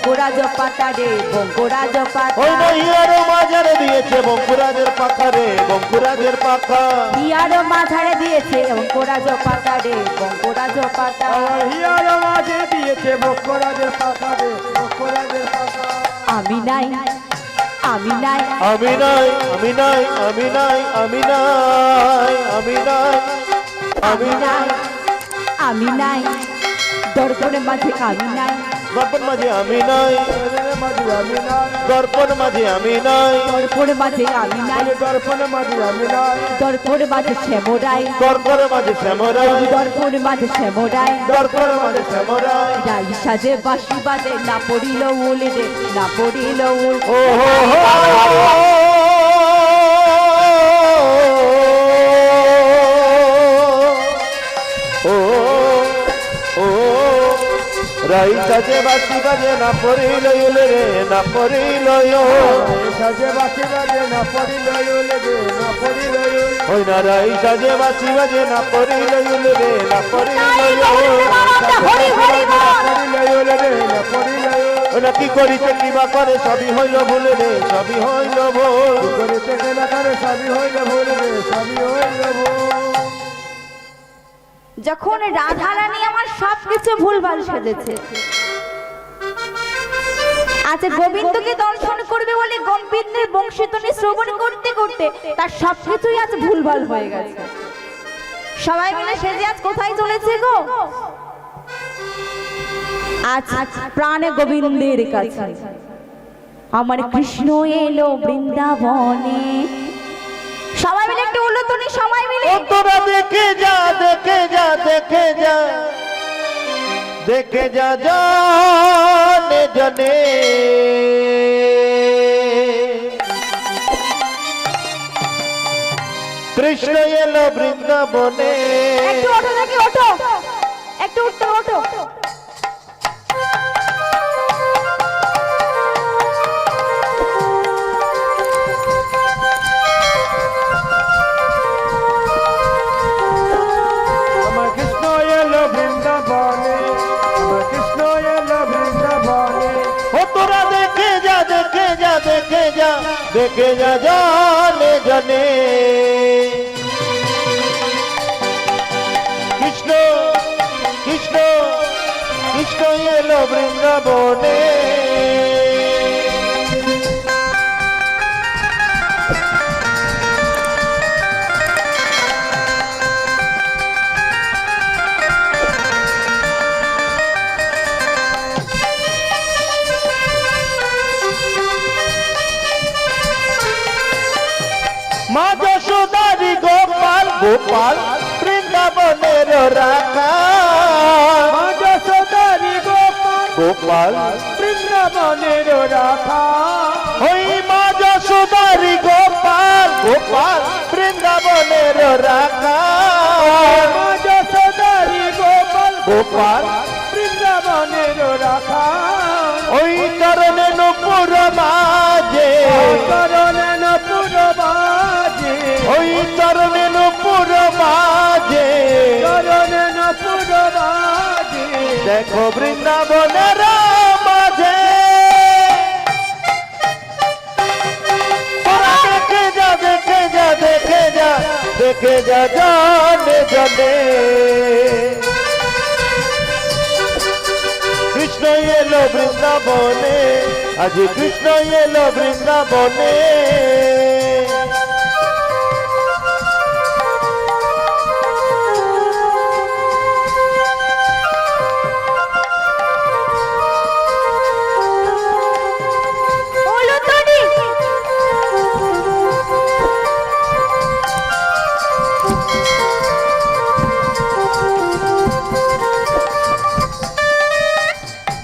বঙ্কুরাজ পাতা রে বঙ্কুরাজ পাতা। ওই না হিয়ার মাঝারে দিয়েছে বঙ্কুরাজের পাখা রে বঙ্কুরাজের পাখা। হিয়ার মাঝারে দিয়েছে বঙ্কুরাজ পাতা রে বঙ্কুরাজ পাতা। হিয়ার মাঝে দিয়েছে বঙ্কুরাজের পাখা রে বঙ্কুরাজের পাখা। আমি নাই আমি নাই আমি নাই আমি নাই আমি নাই আমি নাই আমি নাই আমি নাই আমি নাই দর্পণের মাঝে আমি নাই দর্পণ মাঝে আমি নাই মাঝে আমি নাই দর্পণ মাঝে আমি নাই দর্পণের মাঝে আমি নাই দর্পণের মাঝে আমি নাই দর্পণের মাঝে শ্যামরাই দর্পণ মাঝে শ্যামরাই দর্পণের মাঝে শ্যামরাই দর্পণ মাঝে শ্যামরাই। রাই সাজে বাঁশি বাজে না পড়িল উল রে না পড়িল উল। ও হো হো ও ও রাই সাজে বাঁশি বাজে না পড়িল উল রে না পড়িল সাজে বাঁশি বাজে না পড়িল উল রে না পড়িল ওই না রাই সাজে বাঁশি বাজে না পড়িল উল রে না পড়িল ওনা কি করিতে কিবা করে সবই হইল ভুল রে সবই হইল ভুল করিতে কেনা করে সবই হইল ভুল রে সবই হইল ভুল। যখন রাধা রানী আমার সবকিছু ভুলভাল সেজেছে, আচ্ছা গোবিন্দকে দর্শন করবে বলে গোবিন্দের বংশীধ্বনি শ্রবণ করতে করতে তার সবকিছুই আজ ভুলভাল হয়ে গেছে। সবাই মিলে সেজে আজ কোথায় চলেছে গো? আজ প্রাণে গোবিন্দের কাছে। আমার কৃষ্ণ এলো বৃন্দাবনে। সবাই মিলে একটু উল্লতনি, সবাই মিলে তোরা দেখে যা দেখে যা দেখে যা দেখে যা জানে জানে কৃষ্ণ এলো বৃন্দাবনে। একটু ওঠো দেখি, ওঠো একটু উঠতে ওঠো। আমার কৃষ্ণ এলো বৃন্দাবনে আমার কৃষ্ণ এলো বৃন্দাবনে। ও তোরা দেখে যা দেখে যা দেখে যা দেখে যা জানে জানে কৃষ্ণ কৃষ্ণ কৃষ্ণ এলো বৃন্দাবনে। মা যশোদারি গোপাল গোপাল বৃন্দাবনের রাখা। মা যশোদারি গোপাল গোপাল বৃন্দাবনের রাখা। ওই মা যশোদারি গোপাল গোপাল বৃন্দাবনের রাখা। মা যশোদারি গোপাল গোপাল বৃন্দাবনের রাখা। ওই চরণে নুপুর মাঝে চরণে নপুর বাজে ওই চরণে নুপুর মাঝে চরণে নপুর বাজে। দেখো বৃন্দাবনের মাঝে তোরা দেখে যা দেখে যা দেখে যা দেখে যা জানে জানে কৃষ্ণ এলো বৃন্দাবনে আজ কৃষ্ণ এলো বৃন্দাবনে।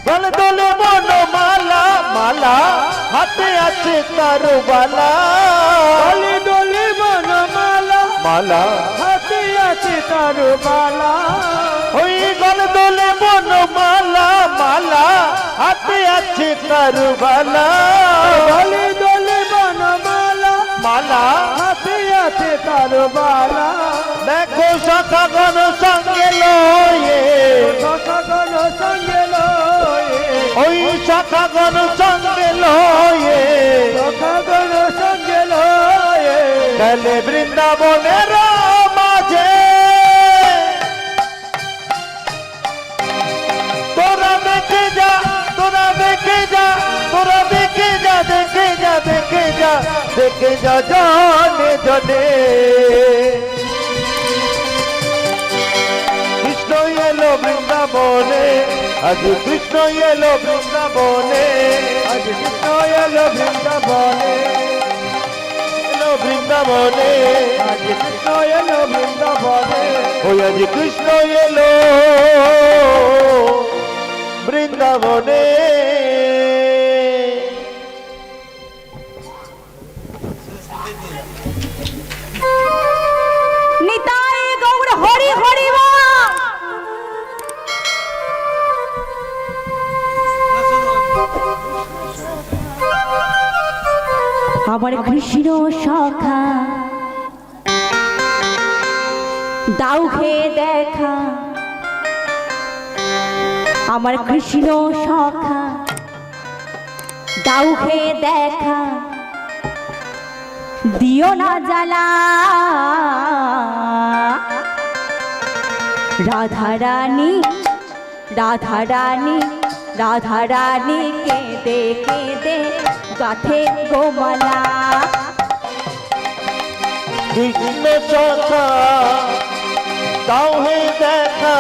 দলে দলে বনমালা মালা হাতে আছে তারু বালা। দলে দলে বনমালা মালা হাতে আছে তার বালা। ওই দলে দলে বনমালা মালা হাতে আছে তারু বালা। দলে দলে বনমালা মালা হাতে আছে তার বালা। দেখো সখাগণ সঙ্গে লয়ে সকল সঙ্গে লয়ে ওই শাখাগণ সঙ্গে লয়ে সখাগণ সঙ্গে লয়ে গেলে বৃন্দাবনের মাঝে তোরা দেখে যা তোরা দেখে যা তোরা দেখে যা দেখে যা দেখে যা দেখে যা জনে জনে কৃষ্ণ এলো বৃন্দাবনে আজ কৃষ্ণ এলো বৃন্দাবনে আজ কৃষ্ণ এলো বৃন্দাবনে এলো বৃন্দাবনে আজ কৃষ্ণ এলো বৃন্দাবনে ওই আজ কৃষ্ণ এলো বৃন্দাবনে নিতাই গৌর হরি হরি বল। আমার কৃষ্ণ সখা দাও খেয়ে দেখা, আমার কৃষ্ণ সখা দাও খেয়ে দেখা, দিও না জ্বালা রাধা রানী রাধা রানী রাধা রানী কেঁদে কেঁদে গাথে গোমালা। কৃষ্ণ সখা দাও হে দেখা,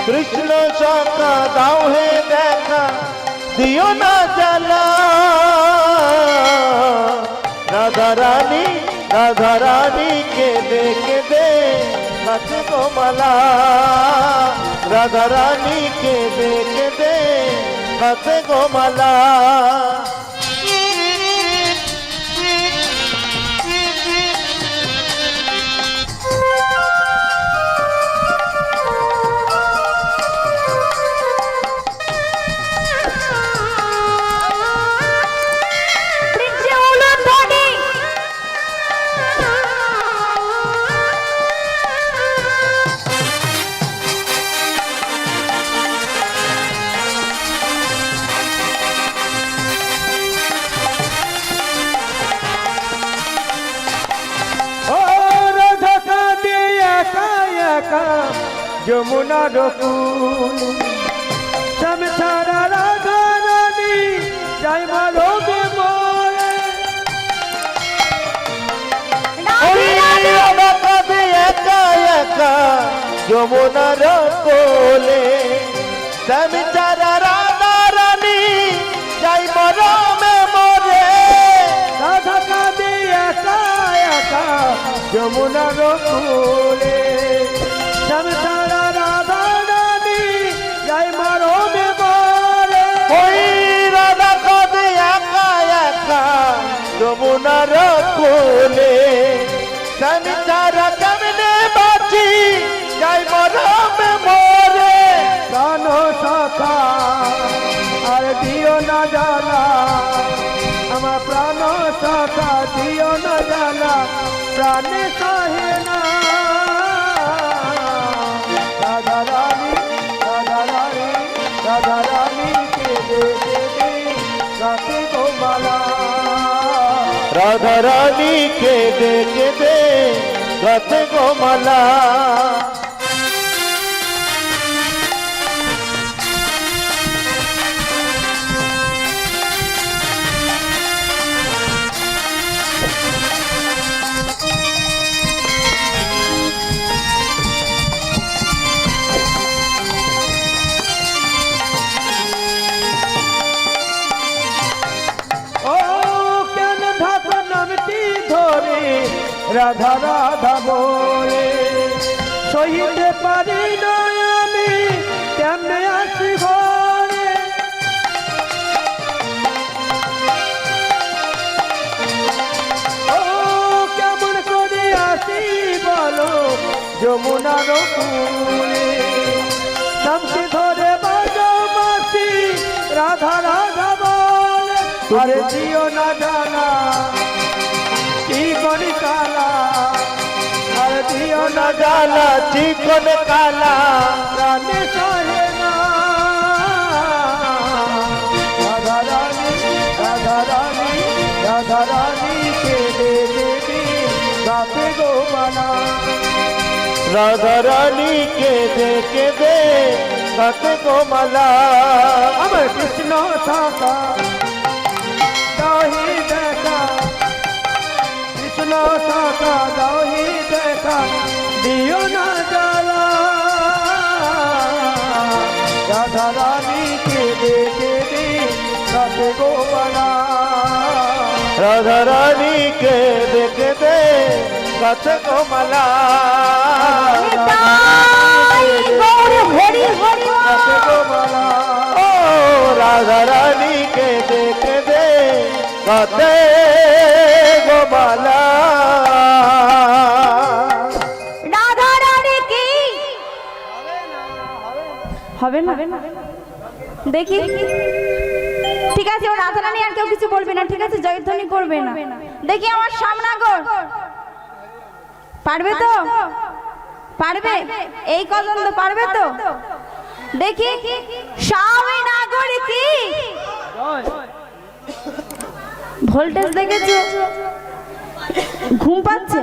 কৃষ্ণ সখা দাও হে দেখা, দিও না জ্বালা রাধা রানী কেঁদে কেঁদে গাথে গোমালা, রাধা রানী কেঁদে কেঁদে গাথে গোমালা। যমুনার কুল সমছাড়া রাধা রানী যাই মালোকে মোরে যমুনার কোলে সমছাড়া রাধা রানী যাই মরমে মোরে, রাধা কাঁদে একা একা যমুনার কুলে সমছাড়া রাধা রানী যাই মালোকে মোরে। ওই রাধা কাঁদে একা একা যমুনার কোলে সমছাড়া কেমনে বাঁচি যাই মরমে মোরে। প্রাণ সখা আর দিও না জানা, আমার প্রাণ সখা দিও না জানা, প্রাণে সহে না রাধা রানী রাধা রানী রাধা রানী কেঁদে কেঁদে গাথে গোমালা, রাধা রানী কেঁদে কেঁদে গাথে গোমালা। ও কেন ধাত নামটি ধরে রাধা রাধা বলে সহিতে পারি না আমি কেমনে আসি ঘরে। ও কেমন করে আসি বলো যমুনার কুলে, নামটি ধরে বাজো মাসি রাধা রাধা বলে। আরে দিও না জানা কি করি কালা, আরে দিও না জালা চিকন কালা প্রাণে সহে না রাধা রানীকে দেখে দে কাতে গোমালা আমার কৃষ্ণ শাখা দাহি দেখা কৃষ্ণ শাখা দাহি দেখা দিও না জ্বালা রাধা রানীকে দেখে দি কাতে গোমালা রাধা রানীকে দেখে দে কাতে গোমালা নিতাই গৌর হরি হরি কাতে গোমালা ও রাধা রানীকে দেখে দে কাতে গোমালা রাধা রানী কি হবে না দেখি ঠিক আছে ও রাধা রানী আর কেউ কিছু বলবে না ঠিক আছে জয়ধ্বনি করবে না দেখি আমার সামনাগর পারবে তো পারবে এই কজন তো পারবে তো দেখি সামনাগর কি ভোল্টেজ দেখেছো ঘুম পাচ্ছে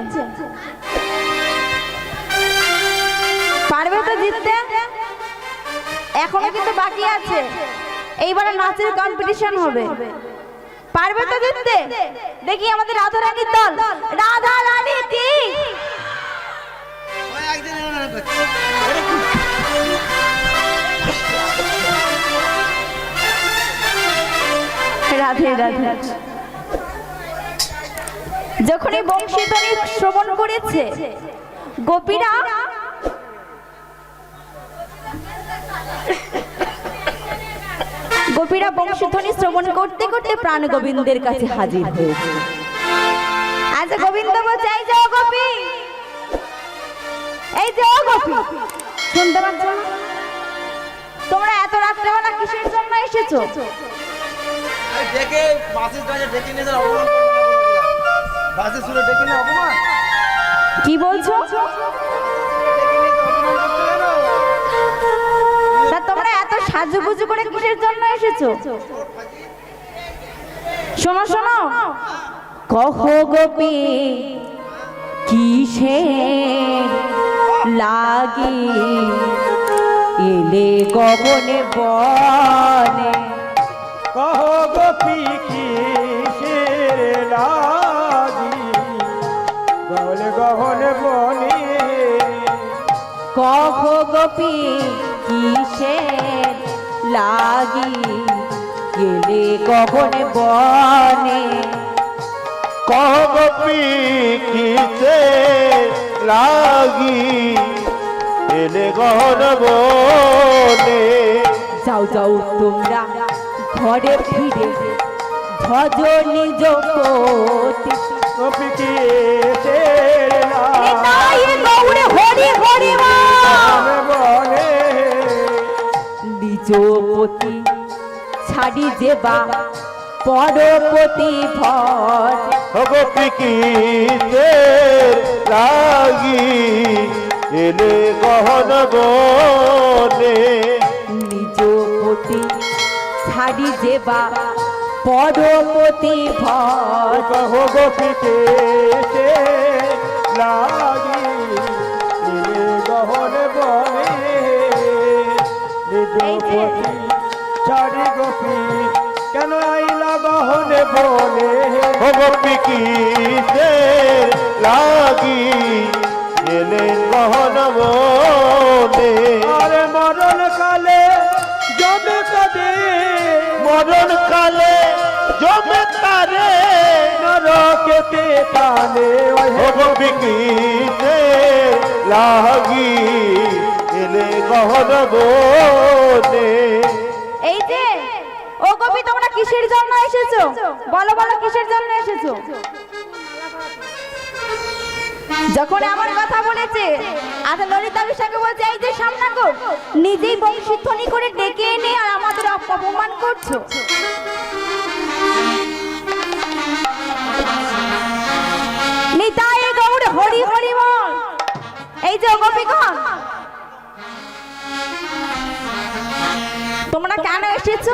পারবে তো জিততে এখনো কিন্তু বাকি আছে এইবারে নাচের কম্পিটিশন হবে পারবে তো জিততে দেখি আমাদের রাধা রানীর দল রাধা রানী কি রাধে রাধে যখন এই বংশীধ্বনি শ্রবণ করেছে গোপীরা বংশীধ্বনি শ্রবণ করতে করতে প্রাণ গোবিন্দের কাছে হাজির হয়েছে আচ্ছা গোবিন্দ বলছে এই যে ও গোপী এই যে ও গোপী শুনতে পাচ্ছ না তোমরা এত রাত্রেবেলা কিসের জন্য এসেছো ডেকে বাসের কাছে ডেকে নিয়ে অপমান বাসের সুরে ডেকে নিয়ে অপমান কি বলছো তা তোমরা এত সাজুগুজু করে কিসের জন্য এসেছো শোনো শোনো কহ গোপী কিসে লাগি এলে গগনে বনে কহ গোপী কিসের লাগি গলে গহনে বনে কহ গোপী কিসের লাগি গেলে গগনে বনে কবপি কিতে লাগি এলে গহন বনে যাও যাও তোমরা ঘরে ফিরে ভজ নিজ পতি গোপী কিসের নিতাই গৌরে হরি হরি লাগি বনে নিজ পতি ছাড়ি যেবা পরপতি ভর কবপি কিতে লাগি এলে গহন বনে নিজ পতি ছাড়ি যেবা পরপতি ভর কহ গোপী কিসের লাগি এলে গহনে বনে নিজ এই যে। পতি ছাড়ি গোপী কেন আইলা গহনে বনে কবপি কিতে লাগি এলে গহন বনে আরে মরণ কালে জমে কাদে মরণ কালে জমে তারে নরকেতে টানে বিকিতে লাগি এলে গহন বনে এই যে ও কবি তোমরা কিসের জন্য এসেছো বলো বলো কিসের জন্য এসেছো যখন এমন কথা বলেছে আচ্ছা ললিতা বিশাকে বলছে এই যে সামনাগো নিজেই বংশীধ্বনি করে ডেকে এনে আর আমাদের অপমান করছো নিতাই গৌর হরি হরি বল এই যে গোপীগণ তোমরা কেন এসেছো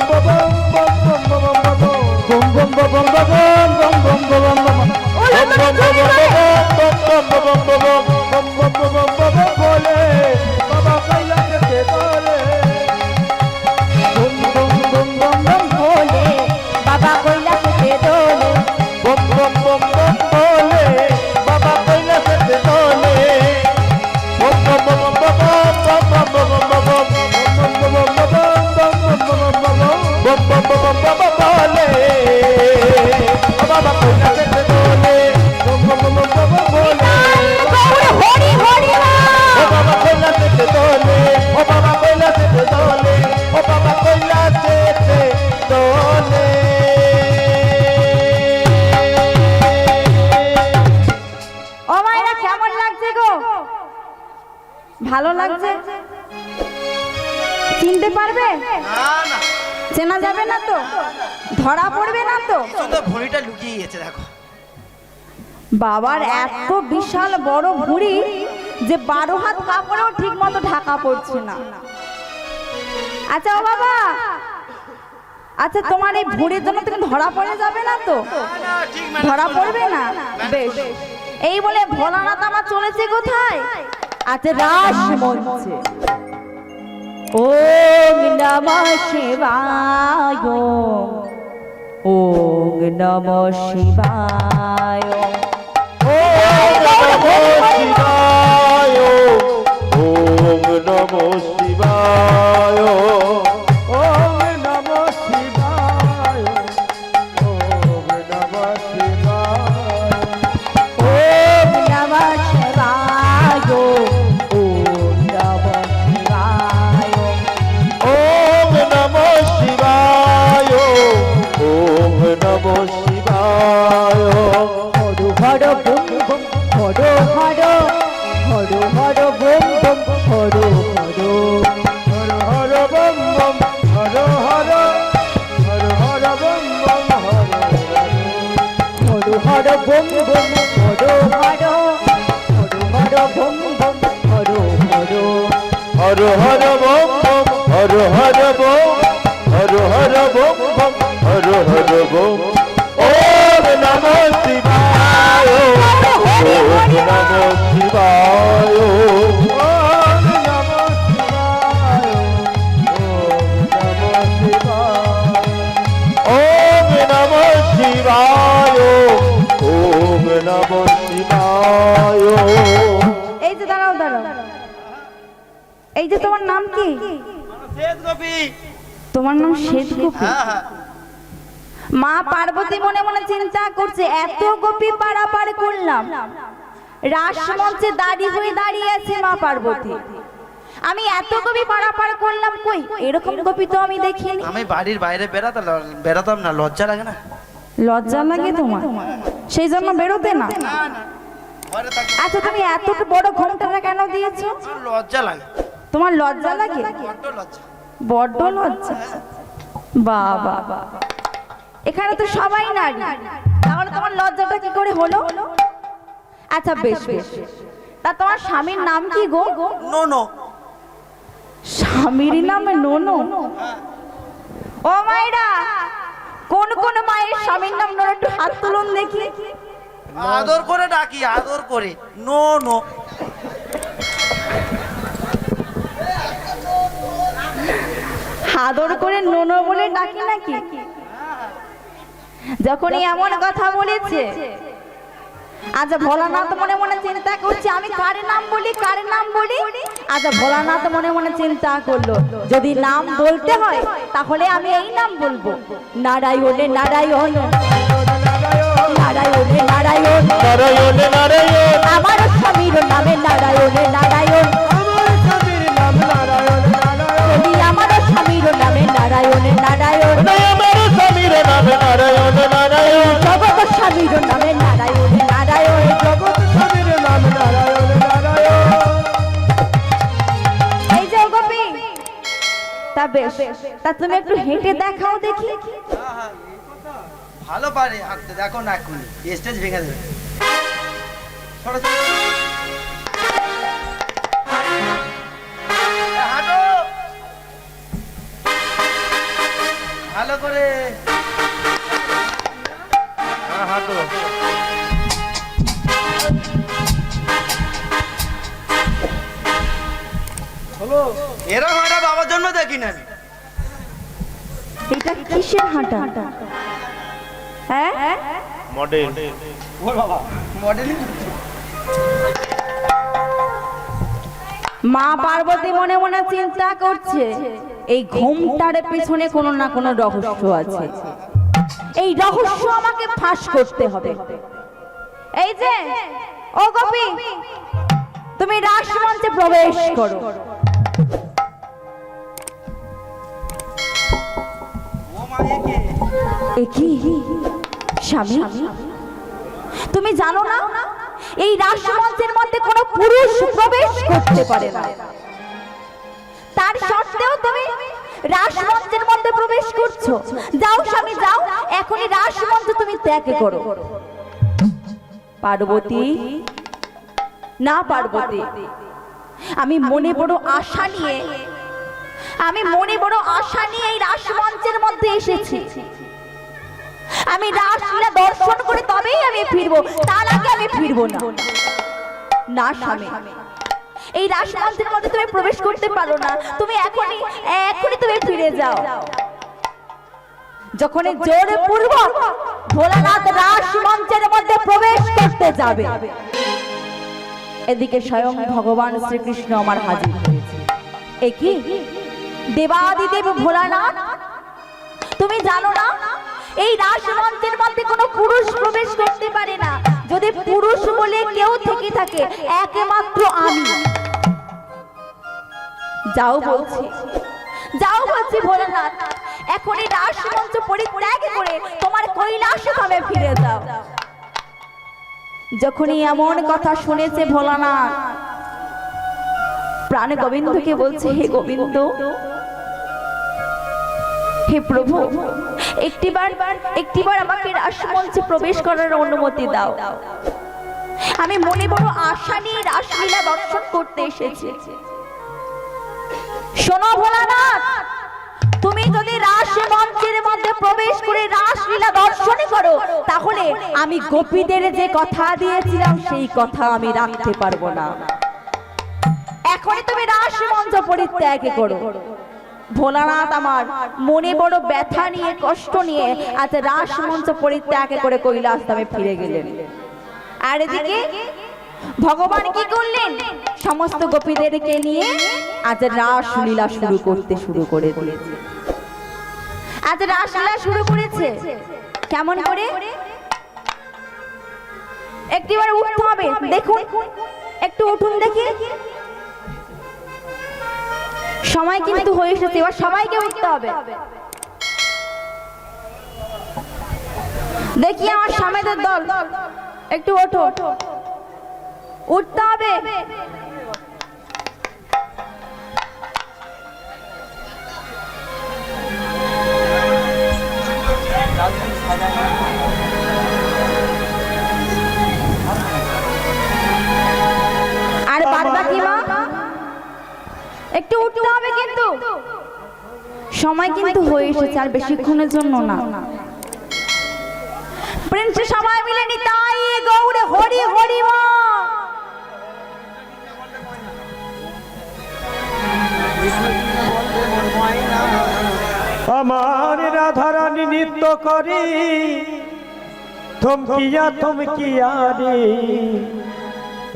যাবে না তো? ধরা পড়বে না তো? সুন্দর ভুঁড়িটা লুকিয়ে গেছে দেখো। বাবার এত বিশাল বড় ভুঁড়ি যে 12 হাত কাপড়েও ঠিক মতো ঢাকা পড়ছে না। আচ্ছা ও বাবা, আচ্ছা তোমার এই ভুঁড়ির জন্য তুমি ধরা পড়ে যাবে না তো? না, ঠিক ধরা পড়বে না? বেশ। এই বলে ভোলানাথ আমার চলেছে কোথায়? আচ্ছা রাস মঞ্চে। ওম নমঃ শিবায়, ওম নমঃ শিবায়। ওম নমঃ শিবায়, ওম নমঃ শিবায়, ওম নমঃ শিবায়, ওম নমঃ শিবায়, ওম নমঃ শিবায়, ওম নমঃ শিবায়। ওম নমঃ শিবায়, ওম নমঃ শিবায়। Har Har boom boom, Har Har, Har Har boom boom, Har Har. Har Har bomb bomb, Har Har, Har Har bomb bomb, Har Har. Har Har boom boom, Har Har, Har Har boom boom, Har Har. Har Har bomb bomb, Har Har bomb, Har Har bomb bomb, Har Har bomb. ওম নমঃ শিবায়, ওম নমঃ শিবায়, ওম নমঃ শিবায়, ওম নমঃ শিবায়। ওম নমঃ শিবায়, ওম নমঃ শিবায়। এই যে দাঁড়াও দাঁড়াও, এই যে তোমার নাম কি? শ্বেত গোপী। তোমার নাম শ্বেত গোপী? হ্যাঁ হ্যাঁ। মা পার্বতী মনে মনে চিন্তা করছে, এত গোপী পারাপার করলাম, রাসমঞ্চে দাঁড়িয়ে আছে মা পার্বতী, আমি এত গোপী পারাপার করলাম, কই এরকম গোপী তো আমি দেখিনি। আমি বাড়ির বাইরে বেরাতাম না, লজ্জা লাগে না? লজ্জা লাগে তোমার, সেই জন্য বেরোতে না? না না, ঘরে থাকতে আচ্ছা তুমি এত বড় ঘোমটাটা কেন দিয়েছো? আমার লজ্জা লাগে, তোমার লজ্জা লাগে? বড্ড লজ্জা। বড্ড লজ্জা? বাবা বাবা, এখানে তো সবাই নারী, তাহলে তোমার লজ্জাটা কি করে হলো? আচ্ছা বেশ বেশ, তা তোমার স্বামীর নাম কি গো? No no. স্বামীর নামে নোনো? ও মায়েরা, কোন কোন মায়ের স্বামীর নাম নোনো একটু হাত তুলুন দেখি। আদর করে ডাকি, আদর করে। No no. আদর করে নোনো বলে ডাকি নাকি? যখনই এমন কথা বলেছে, আচ্ছা ভোলানাথ মনে মনে চিন্তা করছে, আমি কার নাম বলি, কার নাম বলি? আচ্ছা ভোলানাথ মনে মনে চিন্তা করলো, যদি নাম বলতে হয় তাহলে আমি এই নাম বলবো, নারায়ণে নারায়ণ, নারায়ণে নারায়ণ, নারায়ণ নারায়ণ, আমার স্বামীর নামে নারায়ণে নারায়ণ, আমার স্বামীর নাম নারায়ণ নারায়ণ, বলি আমার স্বামীর নামে নারায়ণে নারায়ণ, আমার স্বামীর নামে নারায়ণ নারায়ণ, জগৎ স্বামীর নামে নারায়ণে নারায়ণ, জগৎ স্বামীর নাম নারায়ণ নারায়ণ। এই যে গোপী, তা বেশ, তা তুমি একটু হেঁটে দেখাও দেখি। হ্যাঁ হ্যাঁ, এই কথা। ভালো পারে হাঁটতে, দেখো না এক্ষুনি স্টেজ ভেঙে দেবে। সরো, সরো, সরো। হাঁটো ভালো করে। হ্যাঁ হাঁটো। এরকম হাঁটা বাবার জন্য দেখি না আমি। এটা কিসের হাঁটা? হ্যাঁ মডেল। মডেলিং। মা পার্বতী মনে মনে চিন্তা করছে, এই ঘোমটার পেছনে কোনো না কোনো রহস্য আছে, এই রহস্য আমাকে ফাঁস করতে হবে। এই যে ও গোপী, তুমি রাসমঞ্চে প্রবেশ করো। ও মা, একে এ কি স্বামী, তুমি জানো না এই রাসমঞ্চের মধ্যে কোনো পুরুষ প্রবেশ করতে পারে না, তার সত্ত্বেও তুমি রাসমঞ্চের মধ্যে প্রবেশ করছো। যাও স্বামী যাও, এখনই রাসমঞ্চ তুমি ত্যাগ করো। পার্বতী, না পার্বতী, আমি মনে বড় আশা নিয়ে এই রাসমঞ্চের মধ্যে এসেছি। আমি রাসলীলা দর্শন করে তবেই আমি ফিরবো, তার আগে আমি ফিরবো না। না স্বামী, এই রাসমঞ্চের মধ্যে তুমি প্রবেশ করতে পারো না। তুমি এখনই তুমি ফিরে যাও। যখন জোরে পূর্বক ভোলানাথ রাসমঞ্চের মধ্যে প্রবেশ করতে যাবে, এদিকে স্বয়ং ভগবান শ্রীকৃষ্ণ আমার হাজির হয়েছে। এ কি দেবাদিদেব ভোলানাথ, তুমি জানো না এই রাসমঞ্চের মধ্যে কোনো পুরুষ প্রবেশ করতে পারে না। যদি পুরুষ বলে কেউ থেকে থাকে, একমাত্র আমি। যাও বলছি ভোলানাথ, এখনই রাসমঞ্চ পরিত্যাগ করে তোমার কৈলাস ধামে ফিরে যাও। যখনই এমন কথা শুনেছে ভোলানাথ, প্রাণ গোবিন্দকে বলছে, হে গোবিন্দ, হে প্রভু, একটিবার আমাকে রাসমঞ্চে প্রবেশ করার অনুমতি দাও। আমি মনে বড় আশা নিয়ে রাসলীলা দর্শন করতে এসেছি। শোনো ভোলানাথ, তুমি যদি রাসমঞ্চের মধ্যে প্রবেশ করে রাসলীলা দর্শন করো, তাহলে আমি গোপীদের যে কথা দিয়েছিলাম সেই কথা আমি রাখতে পারবো না। এখনই তুমি রাসমঞ্চ পরিত্যাগ করো। ভোলানাথ আমার মনে বড় ব্যথা নিয়ে, কষ্ট নিয়ে আজ রাসমঞ্চ পরিত্যাগ করে কৈলাস ধামে ফিরে গেলেন। আর এদিকে ভগবান কি করলেন? সমস্ত গোপীদেরকে নিয়ে আজ রাসলীলা শুরু করে দিয়েছে। আজ রাসলীলা শুরু করেছে। কেমন করে? একটিবার উঠতে হবে, দেখুন, একটু উঠুন দেখি। সময় কিন্তু হয়ে এসেছে, এবার সবাইকে উঠতে হবে। দেখি আমার সামনের দল, একটু ওঠো, উঠতে হবে। আর বাদ বাকি মা একটু উঠতে হবে, কিন্তু সময় কিন্তু হয়ে এসেছে, আর বেশিক্ষণের জন্য না। প্রিন্স সবাই মিলে নিতাই গৌড়ে হরি হরি মা। আমার রাধারানী নৃত্য করি, থমকিয়া রে।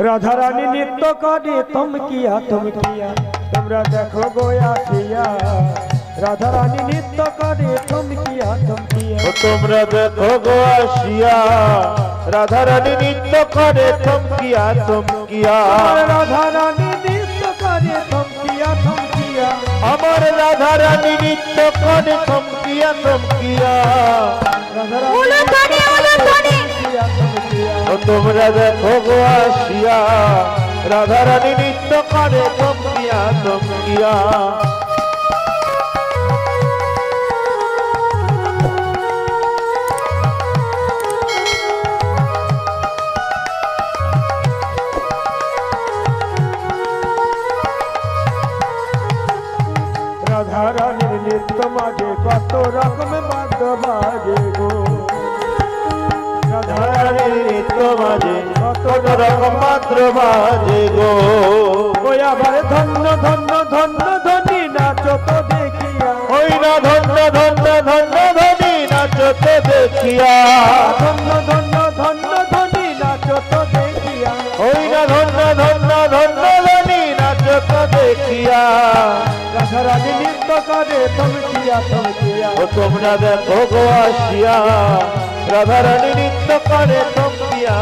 রাধারানী নৃত্য করে থমকিয়া। তোমরা দেখো গোয়াখিয়া, রাধারানী নৃত্য করে থমকিয়া। তোমরা দেখো গো আসিয়া, রাধারানী নৃত্য করে থমকিয়া। রাধারানী নৃত্য করে থমকিয়া। আমার রাধারানী নৃত্য করে থমকিয়া। তোমরা দেখো গো আসিয়া, রাধারানী নৃত্য করে থমকিয়া। রাধারানীর নৃত্য মাঝে কত রকম বাদ্য বাজে গো। রাধারানীর নৃত্য মাঝে কত রকম বাদ্য বাজে গো। আবার ধন্য ধন্য ধন্য ধনী নাচো তো দেখিয়া। ওই না ধন্য ধন্য ধন্য ধনী নাচো তো দেখিয়া। ধন্য ধন্য ধন্য ধনী নাচো তো দেখিয়া। ওই না ধন্য ধন্য ধন্য ধনী নাচো তো দেখিয়া। রাধারানী নৃত্য করে থমকিয়া। ও তোমরা দেখো গো আসিয়া, রাধারানী নৃত্য করে থমকিয়া।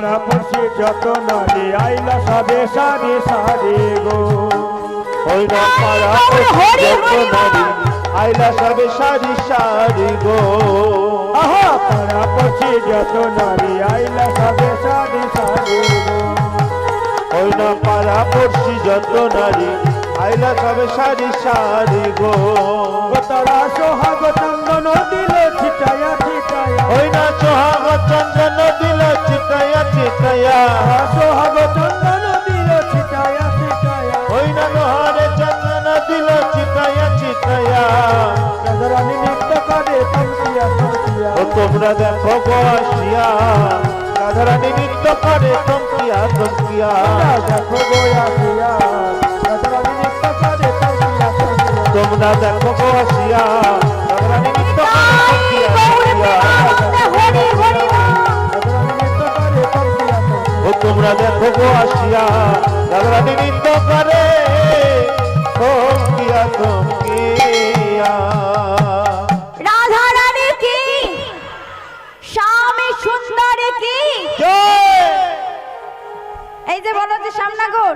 পাড়া পড়ছি যত নারী আইলা সবে সারি সারি গো ওই না পাড়া যত নারী আইলা সবে সারি সারি গো আহা পাড়া পড়ছি যত নারী আইলা সবে সারি সারি গো ওই না পাড়া পড়ছি যত নারী আইলা সবে সারি সারি গো ও তারা সোহাগ চন্দন দিল ছিটায়া ছিটায়া ওই না সোহাগ চন্দন দিল চিতায়া চিতায়া সোহাগ চন্দন দিল ছিটায়া ছিটায়া ওই না নোহারে চন্দন দিল চিতায়া চিতায়া রাধারানী নৃত্য করে তমসিয়া তমসিয়া ও তোমরা দেখো গো আসিয়া রাধারানী নৃত্য করে তমকিয়া তমকিয়া দেখো গোয়া সিয়া রাধারানী নৃত্য করে তমসিয়া তমসিয়া তোমরা দেখো গো আসিয়া রাধারানী নৃত্য করে তমকিয়া তমকিয়া রাধারানী নৃত্য করে তমসিয়া তমসিয়া ও তোমরা দেখো গো আসিয়া রাধারানী নৃত্য করে তমকিয়া তমকিয়া রাধা রানী কি স্বামী সুন্দর কি জয় এই যে বলো যে সামনাগর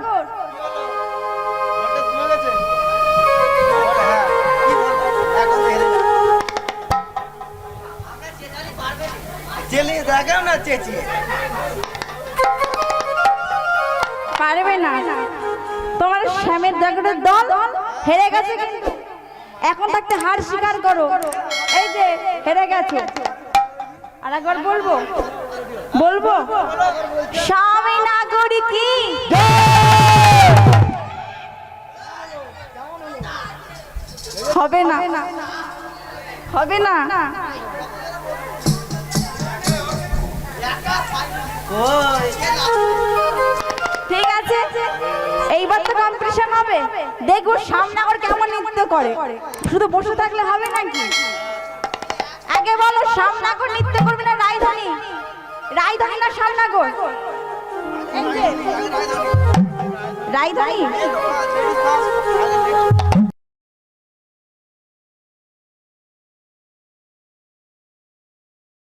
ওটা শুনে গেছে? বলে, হ্যাঁ, কি বলবো? এখন হেরে যাবে। চেলিয়ে দেখাও না চেঁচিয়ে। পারবে না তোমার স্বামীর জাগরের দল হেরে গেছে কিন্তু এখন থাকতে হার স্বীকার করো এই যে হেরে গেছে আর একবার বলবো বলবো স্বামী নাগরী কি হবে না হবে না কই? ঠিক আছে এইবার তো কম্পিটিশন হবে দেখো সামনে আবার কেমন নৃত্য করে শুধু বসে থাকলে হবে নাকি আগে বলো সামনাগর নৃত্য করবে না রায়ধনী রায়ধনী না সামনাগর এই যে রায়ধনী এই তো, আগে next.